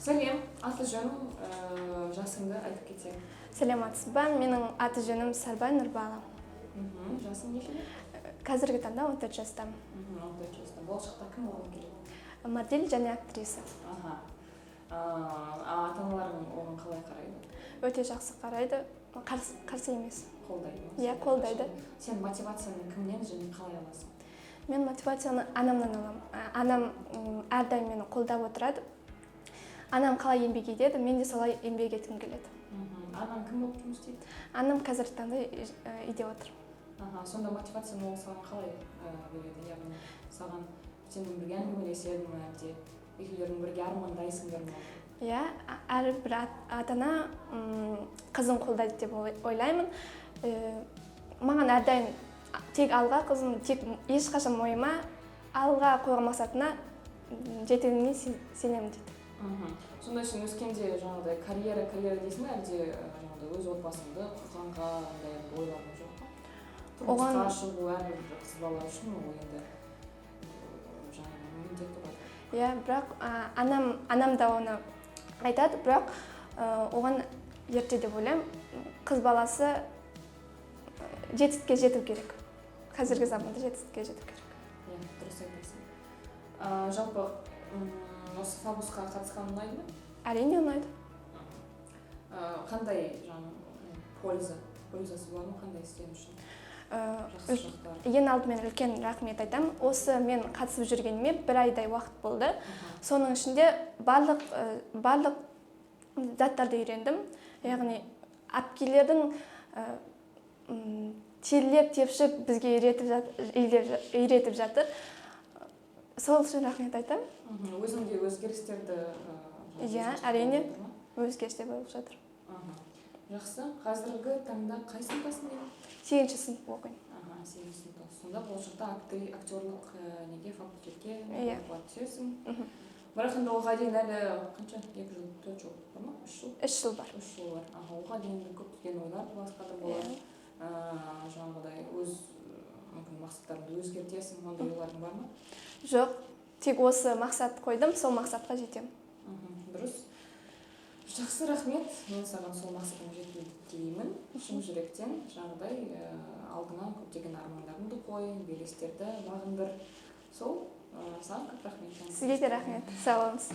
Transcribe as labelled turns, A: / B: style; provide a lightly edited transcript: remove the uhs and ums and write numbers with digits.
A: Сәлем, аты жөнің, жасыңды айтып кетсең.
B: Сәлеметсіз ба? Менің аты жөнім Сарбай Нұрбала.
A: Жасың нешеде?
B: Қазіргі таңда 14 жастамын.
A: 14 жаста. Болашақта кім болғың келеді?
B: Модель және актриса.
A: Ата-аналарың оған қалай қарайды?
B: Өте жақсы қарайды, қарсы емес.
A: Қолдайды ма?
B: Иә, қолдайды.
A: Сен мотивацияны кімнен және қалай аласың?
B: Мен мотивацияны анамнан аламын. Анам әрдайым мені қолдап отырады. Анам қалай еңбек етеді, мен де солай еңбек еткім келеді.
A: Анаң кім болып жұмыс істейді?
B: Анам қазіргі таңда үйде отыр.
A: Сонда мотивацияны ол саған қалай береді? Яғни саған сенің бірге әңгімелеседі ме, әлде екеулерің бірге армандайсыңдар ма?
B: Иә, әрбір ата-ана қызын қолдайды деп ойлаймын. Маған әрдайым тек алға қызым, тек ешқашан мойыма алға қойған мақсатына жететініне сенемін дейді.
A: Сонда сен өскенде жаңағыдай карьера дейсің бе, әлде жаңағыдай өз отбасыңды құрғанға андай ойлағың жоқ па? Тұрмысқа шығу әрбір қыз бала үшін ол енді жаңағы міндетті ғой.
B: Иә, бірақ анам да оны айтады, бірақ оған ерте деп ойлаймын. Қыз баласы жетістікке жету керек. Қазіргі заманда жетістікке жету керек.
A: Иә, дұрыс айтасың. Жалпы осы фабусқа қатысқан ұнайды ма?
B: Әрине ұнайды.
A: Қандай пользасы бар ма, қандай істен үшін? Жақсы жақтар.
B: Ең алдымен үлкен рахмет айтамын. Осы мен қатысып жүргеніме 1 айдай уақыт болды. Соның ішінде барлық заттарды үйрендім. Яғни әпкелердің терлеп тепшіп бізге үйретіп жатыр. Сол үшін рахмет айтамын.
A: Өзіңде өзгерістерді
B: Иә, әрине өзгерістер болып жатыр.
A: Жақсы. Қазіргі таңда қай сыныптасың дедің?
B: 8-ші сынып оқимын.
A: 8-ші сыныпта. Сонда болашақта актерлік факультетке түсесің. Бірақ енді оған дейін әлі қанша? 2 жыл, 4 жыл бар ма? 3 жыл?
B: 3 жыл бар.
A: 3 жыл бар. Оған дейін көптеген ойлар басқа да болады. Жаңағыдай өз мақсаттарыңды өзгертесің, ондай ойларың бар ма?
B: Жоқ, тек осы мақсат қойдым, сол мақсатқа жетемін.
A: Дұрыс. Жақсы, рахмет. Мен саған сол мақсатыңа жетуді тілеймін. Шын жүректен жаңағыдай алдыңа көптеген армандарыңды қой, белестерді бағындыр. Сол, саған көп рахмет.
B: Сізге де рахмет. Сау болыңыз.